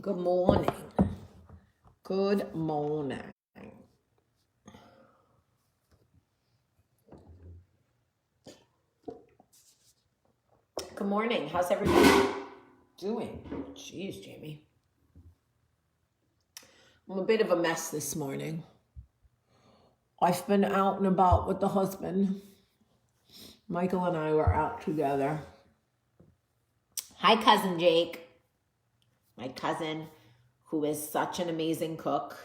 Good morning. Good morning. Good morning. How's everybody doing? Jeez, Jamie. I'm a bit of a mess this morning. I've been out and about with the husband. Michael and I were out together. Hi, cousin Jake. My cousin, who is such an amazing cook.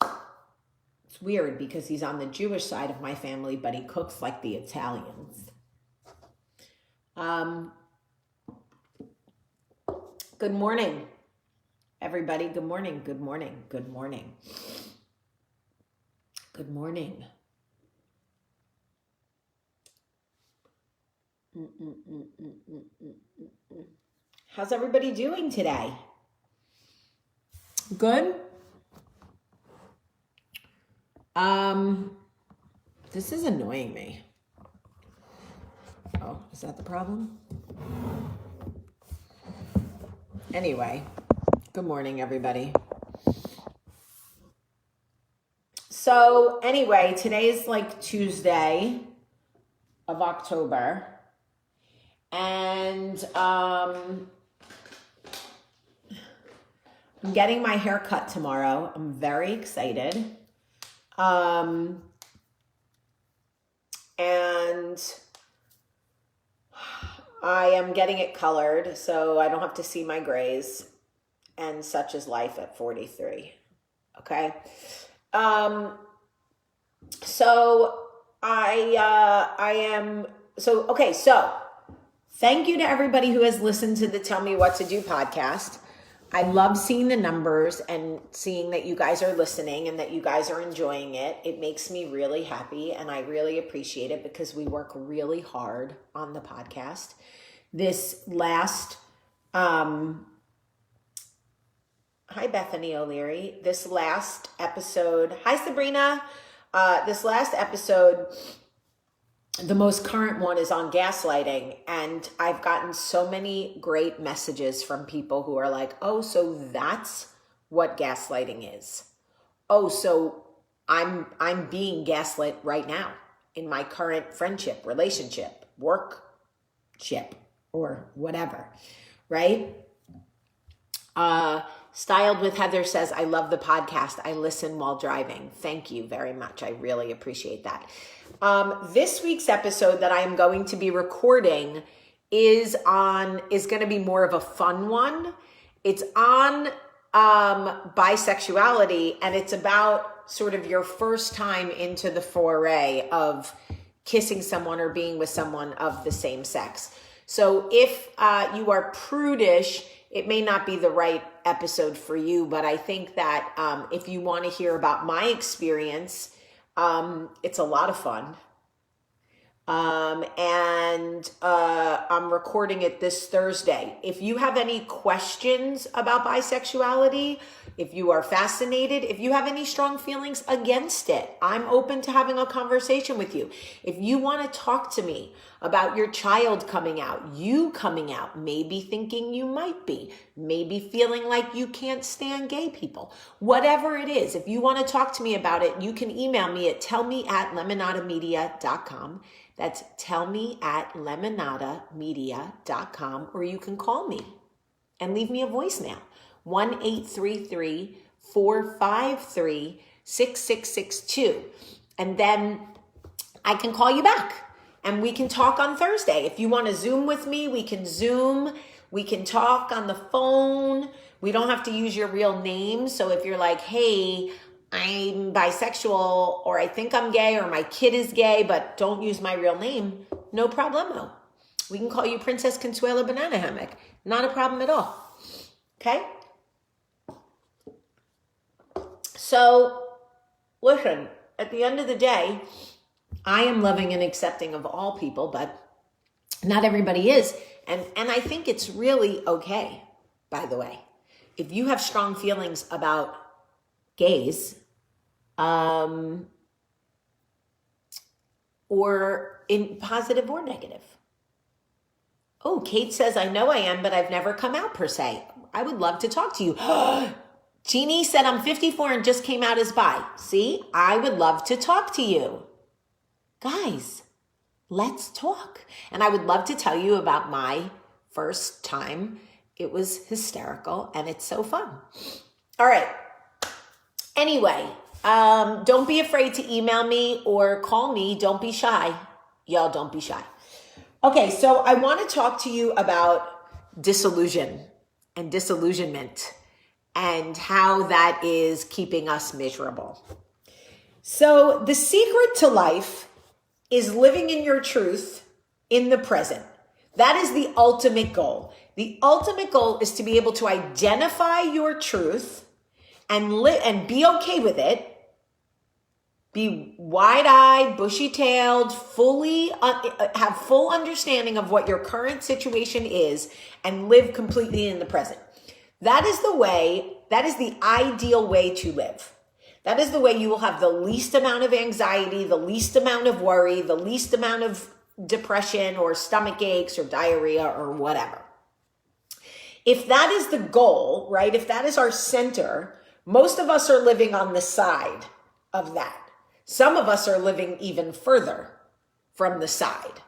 It's weird because he's on the Jewish side of my family, but he cooks like the Italians. Good morning, everybody. Good morning. Good morning. Good morning. Good morning. How's everybody doing today? Good? This is annoying me. Oh, is that the problem? Anyway, good morning, everybody. So anyway, today's like Tuesday of October. And I'm getting my hair cut tomorrow. I'm very excited. And I am getting it colored so I don't have to see my grays, and such is life at 43. Okay. So thank you to everybody who has listened to the Tell Me What to Do podcast. I love seeing the numbers and seeing that you guys are listening and that you guys are enjoying it. It makes me really happy, and I really appreciate it because we work really hard on the podcast. This last, hi Bethany O'Leary. This last episode, hi Sabrina. This last episode, the most current one, is on gaslighting, and I've gotten so many great messages from people who are like, oh, so that's what gaslighting is. Oh, so I'm being gaslit right now in my current friendship, relationship, workship, or whatever, right? Styled with Heather says, I love the podcast. I listen while driving. Thank you very much. I really appreciate that. This week's episode that I am going to be recording is going to be more of a fun one. It's on bisexuality, and it's about sort of your first time into the foray of kissing someone or being with someone of the same sex. So if you are prudish, it may not be the right episode for you, but I think that if you want to hear about my experience, it's a lot of fun. And I'm recording it this Thursday. If you have any questions about bisexuality, if you are fascinated, if you have any strong feelings against it, I'm open to having a conversation with you. If you want to talk to me about your child coming out, you coming out, maybe thinking you might be, maybe feeling like you can't stand gay people, whatever it is, if you want to talk to me about it, you can email me at tellme@lemonadamedia.com. That's tellme@lemonadamedia.com, or you can call me and leave me a voicemail. 1-833-453-6662. And then I can call you back and we can talk on Thursday. If you want to Zoom with me, we can Zoom. We can talk on the phone. We don't have to use your real name. So if you're like, hey, I'm bisexual, or I think I'm gay, or my kid is gay, but don't use my real name, no problemo. We can call you Princess Consuela Banana Hammock. Not a problem at all. Okay? So, listen, at the end of the day, I am loving and accepting of all people, but not everybody is. And I think it's really okay, by the way. If you have strong feelings about gays, or in positive or negative, Oh, Kate says, I know I am, but I've never come out per se. I would love to talk to you. Jeannie said, I'm 54 and just came out as bi. See, I would love to talk to you. Guys, let's talk. And I would love to tell you about my first time. It was hysterical and it's so fun. All right. Anyway, don't be afraid to email me or call me. Don't be shy. Y'all, don't be shy. Okay, so I want to talk to you about disillusion and disillusionment and how that is keeping us miserable. So the secret to life is living in your truth in the present. That is the ultimate goal. The ultimate goal is to be able to identify your truth and be okay with it. Be wide-eyed, bushy-tailed, have full understanding of what your current situation is and live completely in the present. That is the ideal way to live. That is the way you will have the least amount of anxiety, the least amount of worry, the least amount of depression or stomach aches or diarrhea or whatever. If that is the goal, right? If that is our center, most of us are living on the side of that. Some of us are living even further from the side,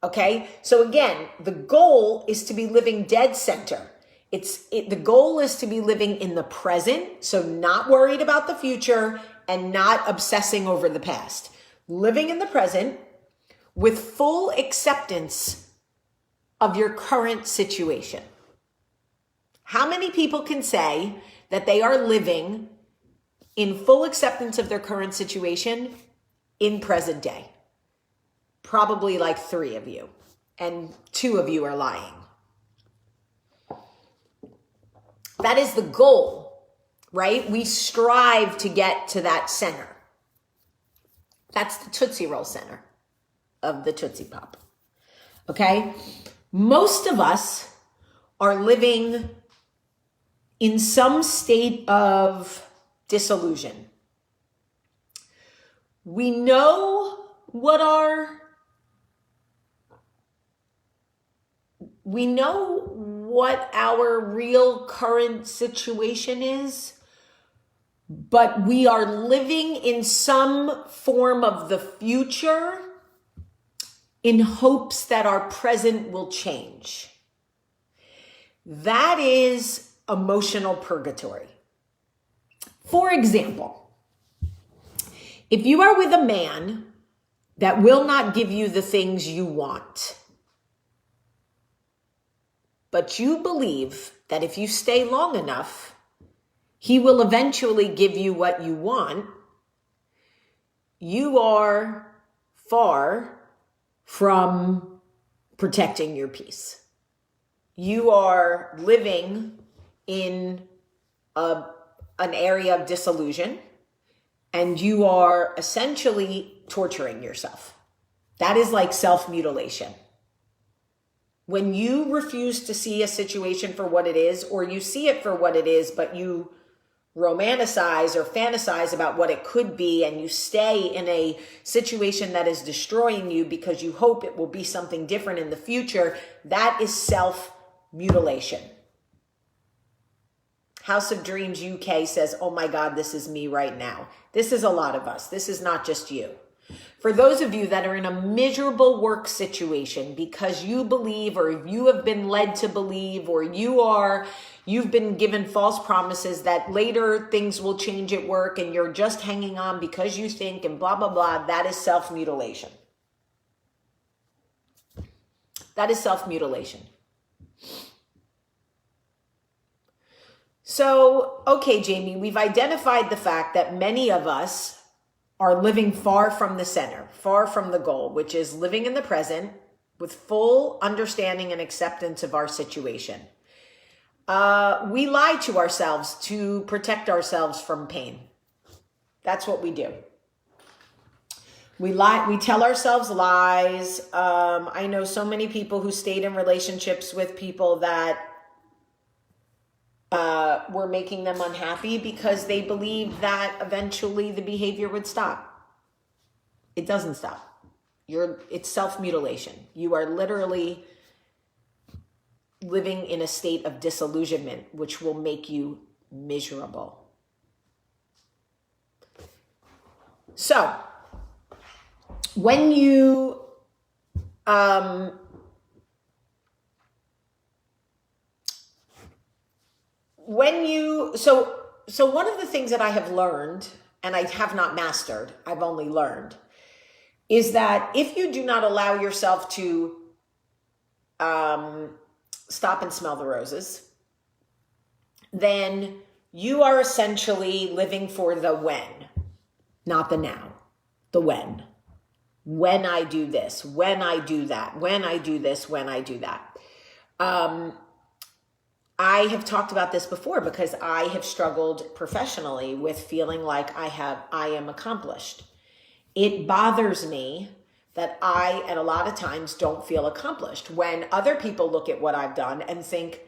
okay? So again, the goal is to be living dead center. The goal is to be living in the present, so not worried about the future and not obsessing over the past. Living in the present with full acceptance of your current situation. How many people can say that they are living in full acceptance of their current situation in present day? Probably like 3 of you, and 2 of you are lying. That is the goal, right? We strive to get to that center. That's the Tootsie Roll center of the Tootsie Pop, okay? Most of us are living in some state of disillusion. We know what our real current situation is, but we are living in some form of the future in hopes that our present will change. That is emotional purgatory. For example, if you are with a man that will not give you the things you want, but you believe that if you stay long enough, he will eventually give you what you want, you are far from protecting your peace. You are living in an area of disillusion, and you are essentially torturing yourself. That is like self-mutilation. When you refuse to see a situation for what it is, or you see it for what it is, but you romanticize or fantasize about what it could be, and you stay in a situation that is destroying you because you hope it will be something different in the future, that is self-mutilation. House of Dreams UK says, oh my God, this is me right now. This is a lot of us. This is not just you. For those of you that are in a miserable work situation because you believe, or you have been led to believe, or you've been given false promises that later things will change at work and you're just hanging on because you think and blah, blah, blah, that is self-mutilation. That is self-mutilation. So, okay, Jamie, we've identified the fact that many of us are living far from the center, far from the goal, which is living in the present with full understanding and acceptance of our situation. We lie to ourselves to protect ourselves from pain. That's what we do. We lie, we tell ourselves lies. I know so many people who stayed in relationships with people that were making them unhappy because they believed that eventually the behavior would stop. It doesn't stop. It's self-mutilation. You are literally living in a state of disillusionment, which will make you miserable. So, when you, so one of the things that I have learned, and I have not mastered, I've only learned, is that if you do not allow yourself to stop and smell the roses, then you are essentially living for the when, not the now, the when. When I do this, when I do that, when I do this, when I do that. I have talked about this before because I have struggled professionally with feeling like I am accomplished. It bothers me that I, at a lot of times, don't feel accomplished when other people look at what I've done and think,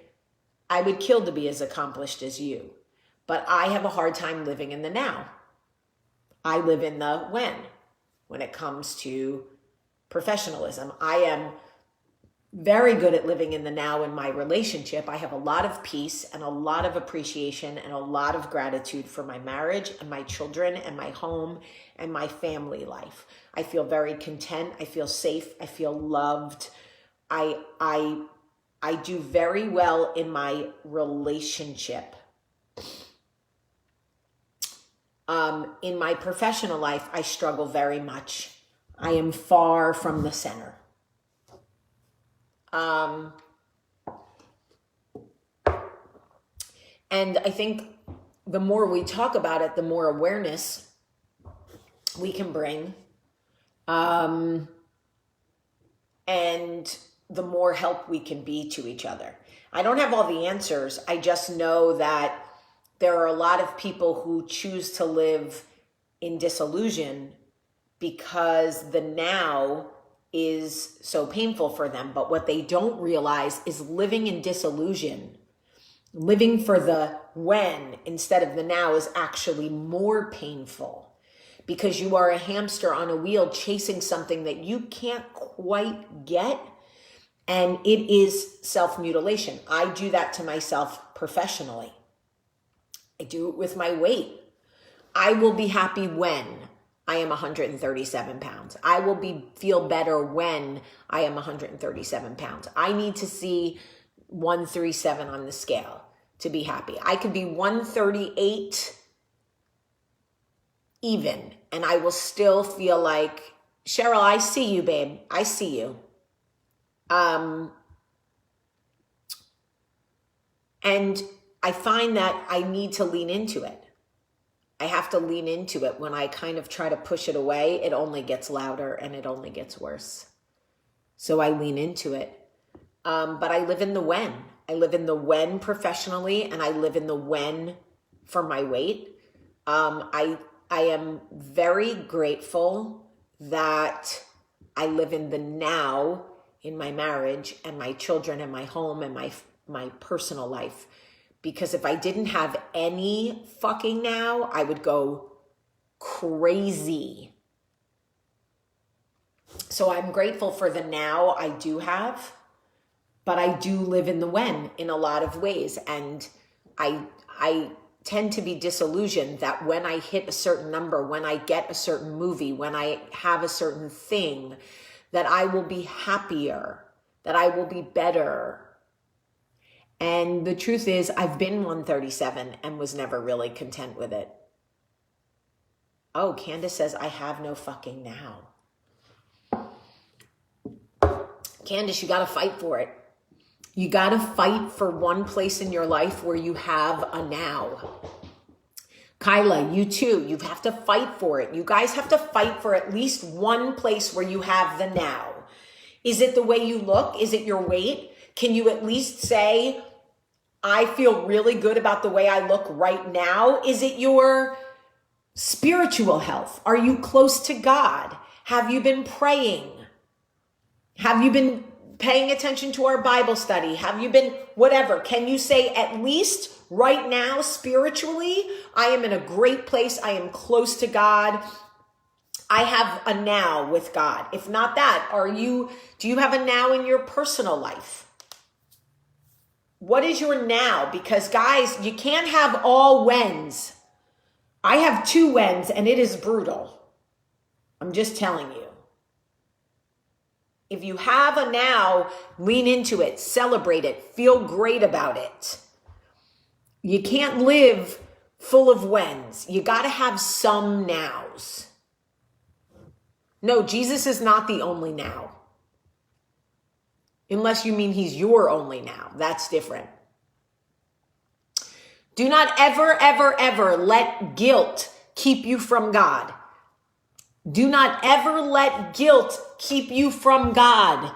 I would kill to be as accomplished as you. But I have a hard time living in the now. I live in the when it comes to professionalism. I am very good at living in the now in my relationship. I have a lot of peace and a lot of appreciation and a lot of gratitude for my marriage and my children and my home and my family life. I feel very content. I feel safe. I feel loved. I do very well in my relationship. In my professional life, I struggle very much. I am far from the center. And I think the more we talk about it, the more awareness we can bring. And the more help we can be to each other. I don't have all the answers. I just know that there are a lot of people who choose to live in disillusion because the now is so painful for them. But what they don't realize is living in disillusion, living for the when instead of the now, is actually more painful because you are a hamster on a wheel chasing something that you can't quite get. And it is self-mutilation. I do that to myself professionally. I do it with my weight. I will be happy when I am 137 pounds. I will feel better when I am 137 pounds. I need to see 137 on the scale to be happy. I could be 138 even, and I will still feel like, Cheryl, I see you, babe. I see you. And I find that I need to lean into it. I have to lean into it. When I kind of try to push it away, it only gets louder and it only gets worse. So I lean into it. But I live in the when. I live in the when professionally, and I live in the when for my weight. I am very grateful that I live in the now in my marriage and my children and my home and my personal life. Because if I didn't have any fucking now, I would go crazy. So I'm grateful for the now I do have, but I do live in the when in a lot of ways. And I tend to be disillusioned that when I hit a certain number, when I get a certain movie, when I have a certain thing, that I will be happier, that I will be better. And the truth is, I've been 137 and was never really content with it. Oh, Candace says, I have no fucking now. Candace, you got to fight for it. You got to fight for one place in your life where you have a now. Kyla, you too. You have to fight for it. You guys have to fight for at least one place where you have the now. Is it the way you look? Is it your weight? Can you at least say, I feel really good about the way I look right now? Is it your spiritual health? Are you close to God? Have you been praying? Have you been paying attention to our Bible study? Have you been whatever? Can you say at least right now, spiritually, I am in a great place. I am close to God. I have a now with God. If not that, do you have a now in your personal life? What is your now? Because guys, you can't have all whens. I have 2 whens and it is brutal. I'm just telling you. If you have a now, lean into it, celebrate it, feel great about it. You can't live full of whens. You got to have some nows. No, Jesus is not the only now. Unless you mean he's your only now. That's different. Do not ever, ever, ever let guilt keep you from God. Do not ever let guilt keep you from God.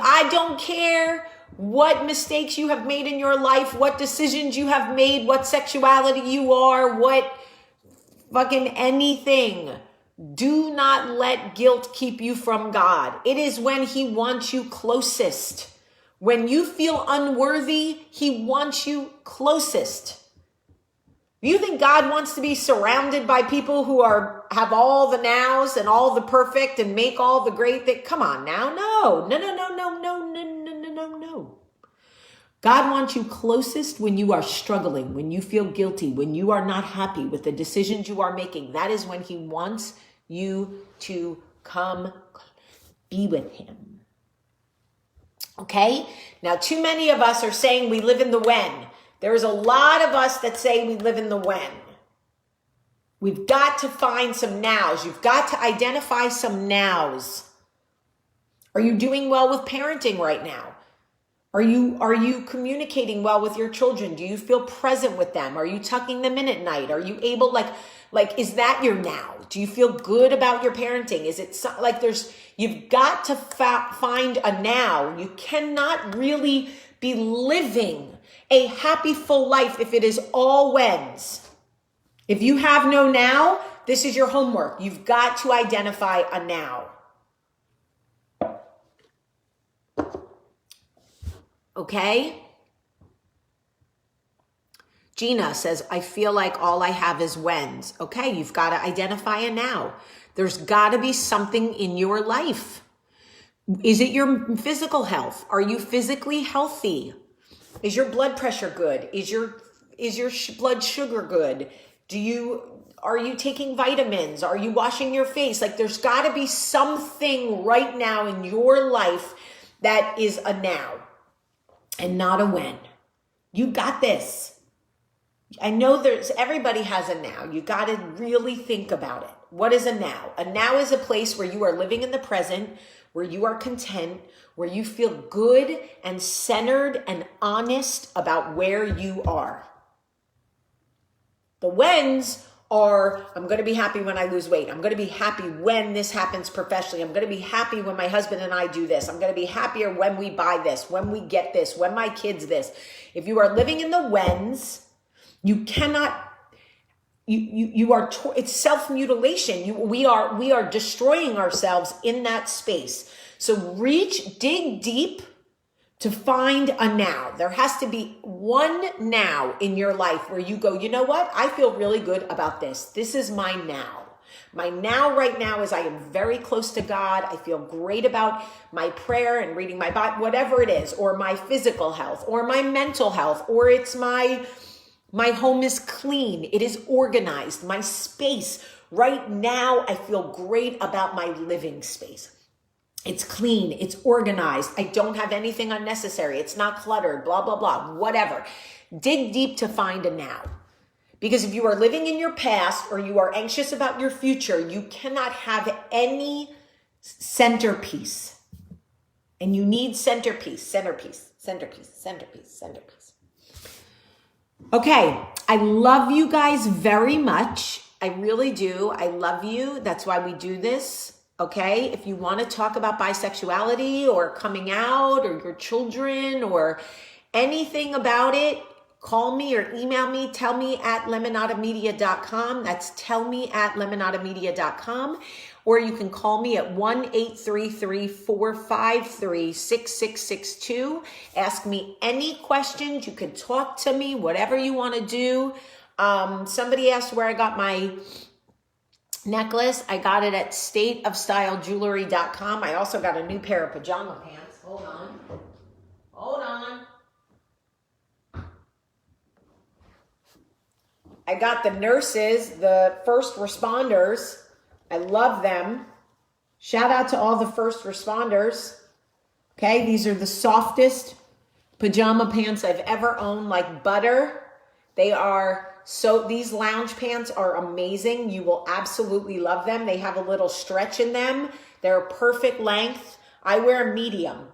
I don't care what mistakes you have made in your life, what decisions you have made, what sexuality you are, what fucking anything. Do not let guilt keep you from God. It is when he wants you closest. When you feel unworthy, he wants you closest. Do you think God wants to be surrounded by people who have all the nows and all the perfect and make all the great things? Come on now. No. God wants you closest when you are struggling, when you feel guilty, when you are not happy with the decisions you are making. That is when he wants you to come be with him. Okay? Now, too many of us are saying we live in the when. There's a lot of us that say we live in the when. We've got to find some nows. You've got to identify some nows. Are you doing well with parenting right now? Are you communicating well with your children? Do you feel present with them? Are you tucking them in at night? Are you able, like, is that your now? Do you feel good about your parenting? Is it like you've got to find a now. You cannot really be living a happy, full life if it is all whens. If you have no now, this is your homework. You've got to identify a now. Okay? Gina says, I feel like all I have is whens. Okay, you've got to identify a now. There's got to be something in your life. Is it your physical health? Are you physically healthy? Is your blood pressure good? Is your blood sugar good? Are you taking vitamins? Are you washing your face? Like, there's got to be something right now in your life that is a now and not a when. You got this. I know everybody has a now. You got to really think about it. What is a now? A now is a place where you are living in the present, where you are content, where you feel good and centered and honest about where you are. The whens are, I'm going to be happy when I lose weight. I'm going to be happy when this happens professionally. I'm going to be happy when my husband and I do this. I'm going to be happier when we buy this, when we get this, when my kids this. If you are living in the whens, you cannot, it's self-mutilation. We are destroying ourselves in that space. So dig deep to find a now. There has to be one now in your life where you go, you know what? I feel really good about this. This is my now. My now right now is I am very close to God. I feel great about my prayer and reading my Bible, whatever it is, or my physical health, or my mental health, or it's my home is clean. It is organized. My space right now, I feel great about my living space. It's clean. It's organized. I don't have anything unnecessary. It's not cluttered, blah, blah, blah, whatever. Dig deep to find a now. Because if you are living in your past or you are anxious about your future, you cannot have any centerpiece. And you need centerpiece. Okay, I love you guys very much. I really do. I love you. That's why we do this. Okay, if you want to talk about bisexuality or coming out or your children or anything about it, call me or email me, tellme@lemonadamedia.com. That's tellme@lemonadamedia.com. Or you can call me at 1-833-453-6662. Ask me any questions. You can talk to me, whatever you want to do. Somebody asked where I got my necklace. I got it at stateofstyleJewelry.com. I also got a new pair of pajama pants. Hold I got the nurses, the first responders. I love them. Shout out to all the first responders. Okay, these are the softest pajama pants I've ever owned, like butter. They are so, these lounge pants are amazing. You will absolutely love them. They have a little stretch in them. They're a perfect length. I wear a medium.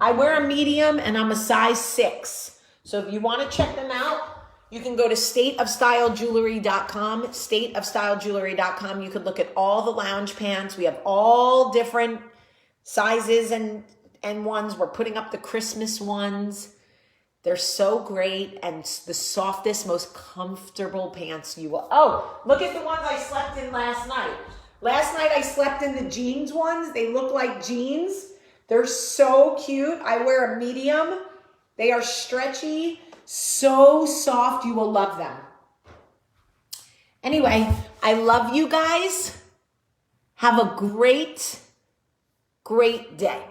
And I'm a size 6. So if you want to check them out, you can go to stateofstylegewelry.com, stateofstylegewelry.com. You can look at all the lounge pants. We have all different sizes and ones. We're putting up the Christmas ones. They're so great and the softest, most comfortable pants you will. Oh, look at the ones I slept in last night. Last night I slept in the jeans ones. They look like jeans. They're so cute. I wear a medium. They are stretchy, so soft. You will love them. Anyway, I love you guys. Have a great, great day.